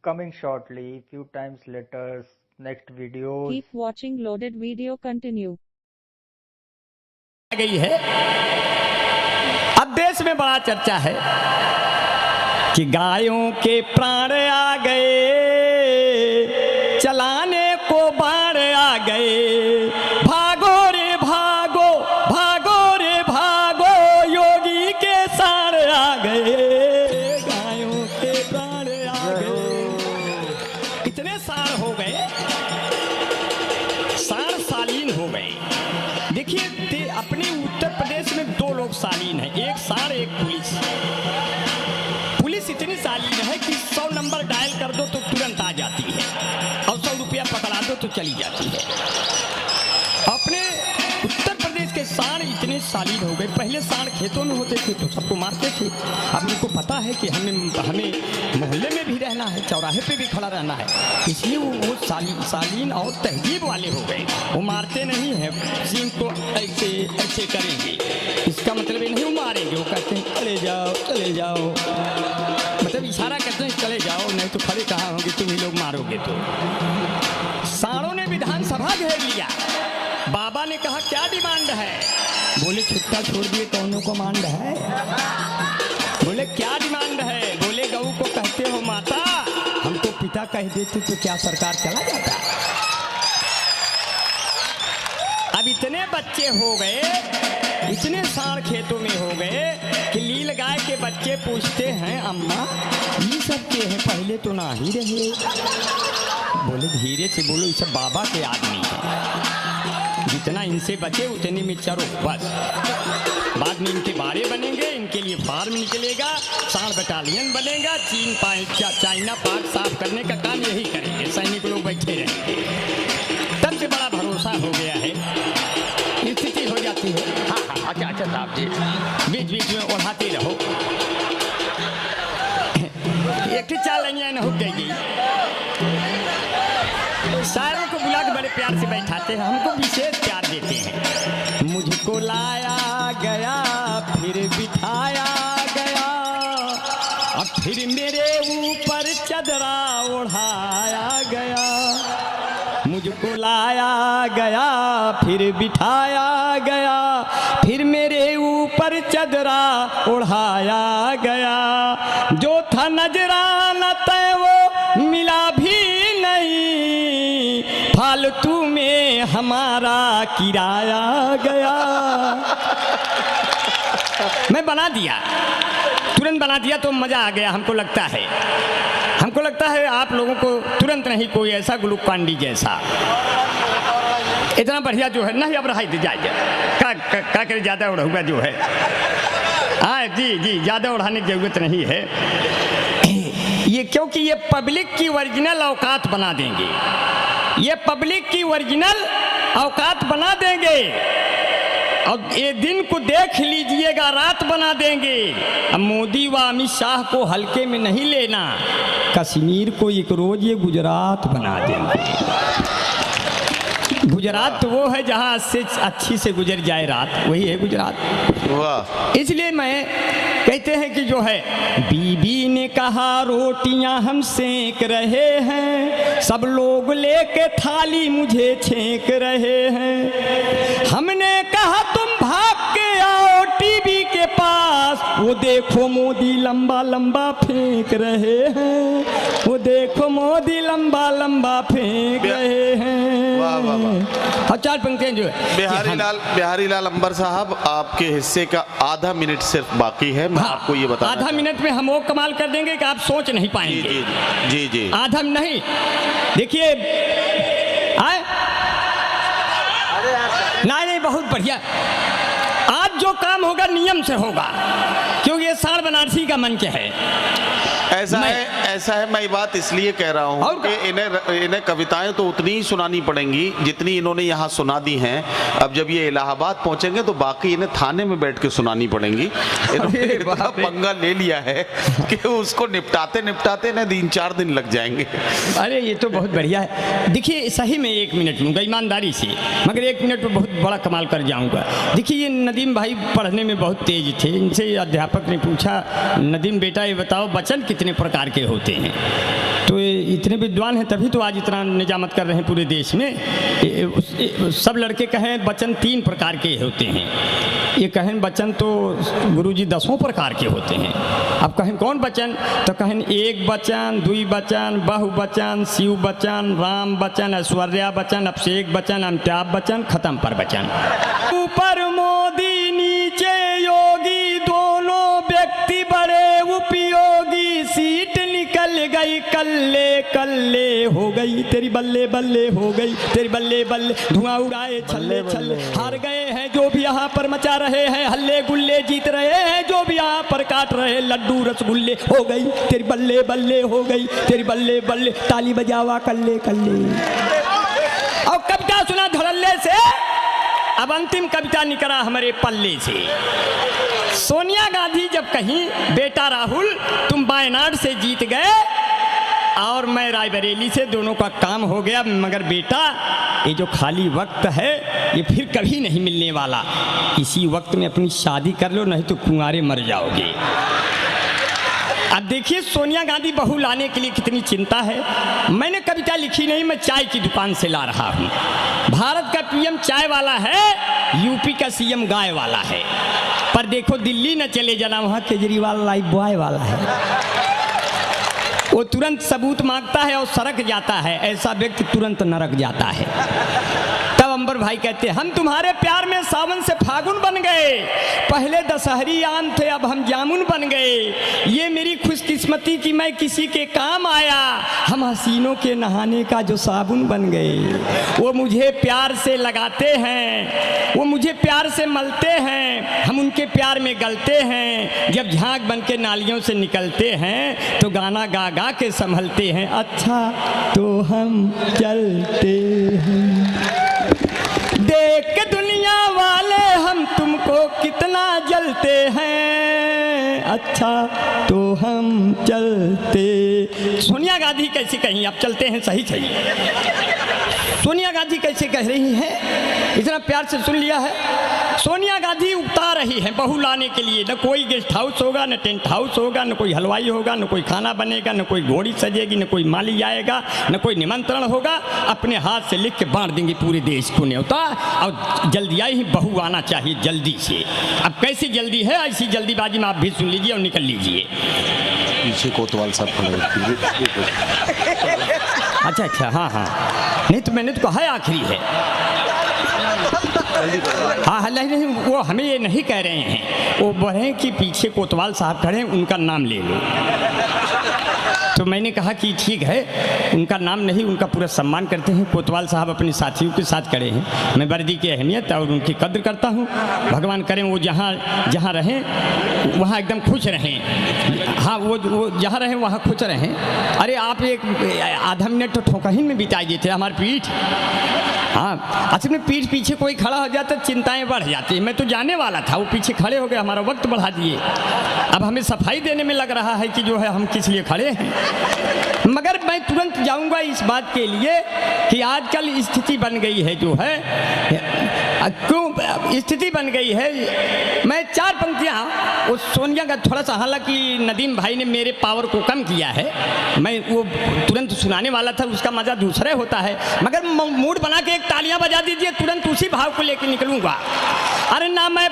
coming shortly, few times later, next videos. Keep watching loaded video continue. गई है। अब देश में बड़ा चर्चा है कि गायों के प्राण आ गए, चलाने को बाण आ गए, भागो रे भागो, भागो रे भागो, योगी के साण आ गए, गायों के प्राण आ गए। इतने साण हो गए, साण सालीन हो गए। देखिए अपने उत्तर प्रदेश में दो लोग सालीन हैं, एक साण एक पुलिस। पुलिस इतनी सालीन है कि 100 नंबर डायल कर दो तो तुरंत आ जाती है और 100 रुपया पकड़ा दो तो चली जाती है। अपने उत्तर प्रदेश के साण इतने सालीन हो गए। पहले साण खेतों में होते थे तो सबको मारते थे। अब उनको पता है कि हमें मोहल्ले में भी रहना है, चौराहे पे भी खड़ा रहना है, इसलिए वो सालीन और तहजीब वाले हो गए। वो मारते नहीं है, सींग को ऐसे ऐसे करेंगे, इसका मतलब ये नहीं वो मारेंगे, वो कहते हैं चले जाओ चले जाओ, मतलब इशारा करते हैं चले जाओ, नहीं तो खड़े कहाँ होंगे, तुम ही लोग मारोगे। तो साणों ने विधानसभा घेर लिया। बाबा ने कहा क्या डिमांड है? बोले छुट्टा छोड़ दिए कौनों को मांड है। बोले क्या डिमांड है? बोले गऊ को कहते हो माता, हमको पिता कह देते तो क्या सरकार चला जाता। अब इतने बच्चे हो गए, इतने साण खेतों में हो गए कि लील गाय के बच्चे पूछते हैं अम्मा ये सब के हैं, पहले तो ना ही रहे। बोले धीरे से बोलो, ये सब बाबा के आदमी हैं, जितना इनसे बचे उतने में चरो बस। बाद में इनके बारे बनेंगे, इनके लिए फार्म निकलेगा, साण बटालियन बनेगा, चाइना पाक साफ करने का काम यही करेंगे, सैनिक लोग बैठे रहेंगे। तब से बड़ा भरोसा हो गया है, स्थिति हो जाती है। हाँ हाँ अच्छा साहब जी, बीच बीच में ओढ़ाते रहो, एक चाल नहीं हो गई। सारों को बुला के बड़े प्यार से बैठाते हैं, हमको विशेष प्यार देते हैं। मुझको लाया गया फिर बिठाया गया, और फिर मेरे ऊपर चदरा ओढ़ाया गया। मुझको लाया गया फिर बिठाया गया, फिर मेरे ऊपर चदरा ओढ़ाया गया। जो था नजराना तय वो मिला भी नहीं, फालतू में हमारा किराया गया। मैं बना दिया, तुरंत बना दिया तो मजा आ गया। हमको लगता है आप लोगों को तुरंत नहीं कोई ऐसा ग्लूकांडी जैसा इतना बढ़िया जो है नहीं। अब रहा जाइए क्या करे, ज़्यादा उड़ा जो है। हाँ जी ज़्यादा उड़ाने की जरूरत नहीं है ये, क्योंकि ये पब्लिक की ओरिजिनल औकात बना देंगे, ये पब्लिक की ओरिजिनल औकात बना देंगे। और ये दिन को देख लीजिएगा, रात बना देंगे। अब मोदी व अमित शाह को हल्के में नहीं लेना, कश्मीर को एक रोज ये गुजरात बना देंगे। गुजरात तो वो है जहाँ से अच्छी से गुजर जाए रात, वही है गुजरात। वाह। इसलिए मैं कहते हैं कि जो है बीबी ने कहा रोटियां हम सेक रहे हैं, सब लोग लेके थाली मुझे छेक रहे हैं। हमने कहा तुम भाग के आओ टीवी के पास, वो देखो मोदी लंबा लंबा फेंक रहे हैं, वो देखो मोदी लंबा लंबा फेंक रहे हैं। वाह वाह वाह। और 4 पंक्तियां जो है बिहारी लाल अंबर साहब, आपके हिस्से का आधा मिनट सिर्फ बाकी है। मैं आपको ये बता, आधा मिनट में हम वो कमाल कर देंगे कि आप सोच नहीं पाएंगे। जी आधा नहीं, देखिए नहीं बहुत बढ़िया। आज जो काम होगा नियम से होगा, क्योंकि ये साण बनारसी का मंच है। ऐसा है। मैं ये बात इसलिए कह रहा हूँ कि इन्हें कविताएं तो उतनी ही सुनानी पड़ेंगी जितनी इन्होंने यहाँ सुना दी हैं। अब जब ये इलाहाबाद पहुंचेंगे तो बाकी इन्हें थाने में बैठ के सुनानी पड़ेंगी। इन्होंने इतना पंगा ले लिया है कि उसको निपटाते इन्हें 3-4 दिन लग जाएंगे। अरे ये तो बहुत बढ़िया है। देखिए सही में 1 मिनट लूँगा ईमानदारी से, मगर 1 मिनट में बहुत बड़ा कमाल कर जाऊँगा। देखिए ये नदीम भाई पढ़ने में बहुत तेज थे। इनसे अध्यापक ने पूछा, नदीम बेटा ये बताओ वचन कितने प्रकार के होते हैं? तो इतने विद्वान हैं तभी तो आज इतना निजामत कर रहे हैं पूरे देश में। सब लड़के कहें वचन 3 प्रकार के होते हैं, ये कहें वचन तो गुरुजी 10 प्रकार के होते हैं। अब कहें कौन वचन, तो कहें एक वचन, दुई वचन, बहुवचन, शिव वचन, राम वचन, ऐश्वर्या वचन, अभिषेक वचन, अमिताभ वचन, खत्म पर वचन। ऊपर मोदी नीचे योगी, दोनों व्यक्ति बड़े उपयोगी, सीट निकल गई कल्ले कल्ले हो गई, तेरी बल्ले बल्ले हो गई, तेरी बल्ले बल्ले, धुआं उड़ाए छल्ले छल्ले, हार गए हैं जो भी यहाँ पर मचा रहे हैं हल्ले गुल्ले, जीत रहे हैं जो भी यहाँ पर काट रहे लड्डू रसगुल्ले, हो गई तेरी बल्ले बल्ले हो गई, तेरी बल्ले बल्ले, ताली बजावा कल्ले कल्ले। और कविता सुना धड़ल्ले से, अब अंतिम कविता निकला हमारे पल्ले से। सोनिया गांधी जब कहीं बेटा राहुल तुम वायनाड से जीत गए और मैं रायबरेली से, दोनों का काम हो गया, मगर बेटा ये जो खाली वक्त है ये फिर कभी नहीं मिलने वाला, इसी वक्त में अपनी शादी कर लो नहीं तो कुंवारे मर जाओगे। अब देखिए सोनिया गांधी बहू लाने के लिए कितनी चिंता है। मैंने कविता लिखी नहीं, मैं चाय की दुकान से ला रहा हूँ। भारत का पीएम चाय वाला है, यूपी का सीएम गाय वाला है, पर देखो दिल्ली न चले जाना, वहाँ केजरीवाल लाइफ बॉय वाला है। वो तुरंत सबूत मांगता है और सड़क जाता है, ऐसा व्यक्ति तुरंत नरक जाता है। तब अंबर भाई कहते हैं हम तुम्हारे प्यार में सावन से फागुन बन गए, पहले दशहरी आम थे अब हम जामुन बन गए, ये मेरी खुशकिस्मती कि मैं किसी के काम आया, हम हसीनों के नहाने का जो साबुन बन गए। वो मुझे प्यार से लगाते हैं, वो मुझे प्यार से मलते हैं, हम उनके प्यार में गलते हैं, जब झांक बन के नालियों से निकलते हैं तो गाना गा गा के संभलते हैं, अच्छा तो हम चलते हैं। देख के दुनिया वाले हम तुमको कितना जलते हैं, अच्छा तो हम चलते। सोनिया गांधी कैसे कहीं आप चलते हैं, सही सही सोनिया गांधी कैसे कह रही हैं, इतना प्यार से सुन लिया है। सोनिया गांधी उकता रही है बहू लाने के लिए, न कोई गेस्ट हाउस होगा, न टेंट हाउस होगा, न कोई हलवाई होगा, न कोई खाना बनेगा, न कोई घोड़ी सजेगी, न कोई माली आएगा, न कोई निमंत्रण होगा, अपने हाथ से लिख के बांट देंगे पूरे देश को न्योता, और जल्दी आई ही बहू आना चाहिए जल्दी से। अब कैसी जल्दी है, ऐसी जल्दीबाजी में आप भी सुन लीजिए और निकल लीजिए। पीछे कोतवाल साहब अच्छा अच्छा, हाँ हाँ, नहीं तो मैंने तो कहा है आखिरी है। हाँ नहीं, वो हमें ये नहीं कह रहे हैं, वो बोल रहे हैं कि पीछे कोतवाल साहब खड़े हैं उनका नाम ले लो। तो मैंने कहा कि ठीक है, उनका नाम नहीं, उनका पूरा सम्मान करते हैं। कोतवाल साहब अपने साथियों के साथ खड़े हैं, मैं वर्दी की अहमियत और उनकी कद्र करता हूँ। भगवान करें वो जहाँ जहाँ रहें वहाँ एकदम खुश रहें। हाँ वो जहाँ रहें वहाँ खुश रहें। अरे आप एक आधा मिनट तो ठोकहीन में बिताइए थे हमारी पीठ। हाँ असल में पीठ पीछे कोई खड़ा हो जाता चिंताएं बढ़ जाती है। मैं तो जाने वाला था, वो पीछे खड़े हो गए, हमारा वक्त बढ़ा दिए। अब हमें सफाई देने में लग रहा है कि जो है हम किस लिए खड़े हैं। मगर मैं तुरंत जाऊंगा इस बात के लिए कि आजकल स्थिति बन गई है, जो है क्यों स्थिति बन गई है। मैं 4 पंक्तियाँ उस सोनिया का, थोड़ा सा हालांकि नदीम भाई ने मेरे पावर को कम किया है, मैं वो तुरंत सुनाने वाला था, उसका मज़ा दूसरे होता है। मगर मूड बना के एक तालियां बजा दीजिए, तुरंत उसी भाव को लेकर निकलूंगा। अरे ना मैं,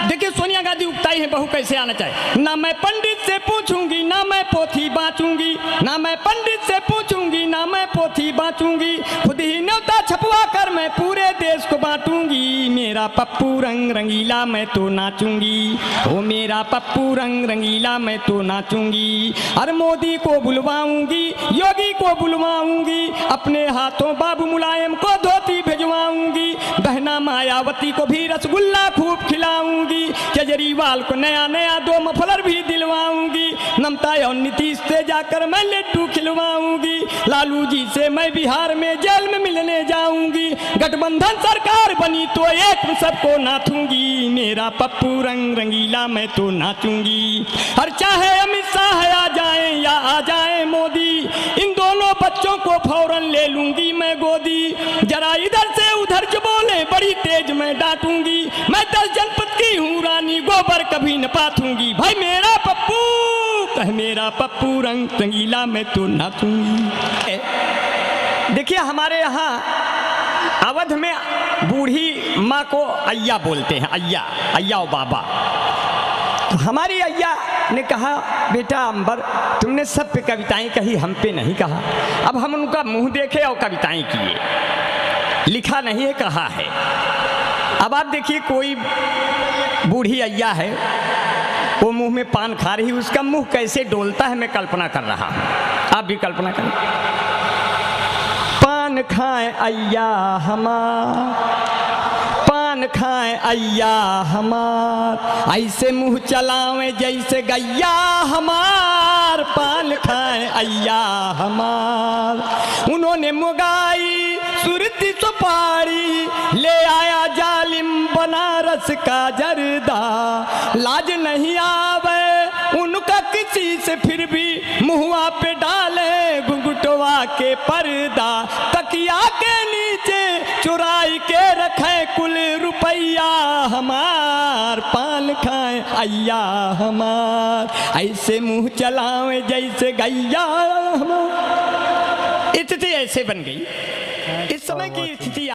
देखिए सोनिया गांधी उगताई है बहू कैसे आना चाहिए। ना मैं पंडित से पूछूंगी, ना मैं पोथी बाँचूंगी, ना मैं पंडित से पूछूंगी, ना मैं पोथी बाँचूंगी, खुद ही न्योता छपवा कर मैं पूरे देश को बांटूंगी। मेरा पप्पू रंग रंगीला मैं तो नाचूंगी, ओ मेरा पप्पू रंग रंगीला मैं तो नाचूंगी। अरे मोदी को बुलवाऊंगी, योगी को बुलवाऊंगी, अपने हाथों बाबू मुलायम को धोती भिजवाऊंगी, बहना मायावती को भी रसगुल्ला खूब खिलाऊंगी, केजरीवाल को नया नया 2 मफलर भी दिलवाऊंगी, ममता और नीतीश से जाकर मैं लड्डू खिलवाऊंगी, लालू जी से मैं बिहार में जेल में मिलने जाऊंगी, गठबंधन सरकार बनी तो एक सबको नाचूंगी। मेरा पप्पू रंग रंगीला मैं तो नाचूंगी। और चाहे अमित शाह आ जाए या आ जाए मोदी, इन दोनों बच्चों को फौरन ले लूंगी मैं गोदी। जरा इधर से उधर जो बोले बड़ी तेज मैं डांटूंगी, मैं 10 जनपद की हूँ रानी, गोबर कभी न पाथूंगी। भाई मेरा पप्पू कह मेरा मेरा पप्पू रंग रंगीला मैं तो नाचूंगी। देखिए हमारे यहाँ अवध में बूढ़ी माँ को अय्या बोलते हैं, अय्या, अय्या ओ बाबा। तो हमारी अय्या ने कहा बेटा अंबर तुमने सब पे कविताएं कही, हम पे नहीं कहा। अब हम उनका मुंह देखे और कविताएं किए, लिखा नहीं है कहा है। अब आप देखिए कोई बूढ़ी अय्या है, वो मुंह में पान खा रही, उसका मुंह कैसे डोलता है मैं कल्पना कर रहा हूँ, आप भी कल्पना करें। पान खाए अय्या हमार, पान खाए अय्या हमार, ऐसे मुंह चलावे जैसे गैया हमार। पान खाए अय्या हमार। उन्होंने मुगाई सुरती सुपारी, ले आया जालिम बनारस का जर्दा। लाज नहीं आवे उनका किसी से, फिर भी मुहुआ पे डाले घुंघटवा के पर्दा। तकिया के नीचे चुराई के रखे कुल रुपया हमार। पान खाए अय्या हमार, ऐसे मुंह चलावे जैसे गैया हमार। स्थिति ऐसे बन गई। इस समय की स्थिति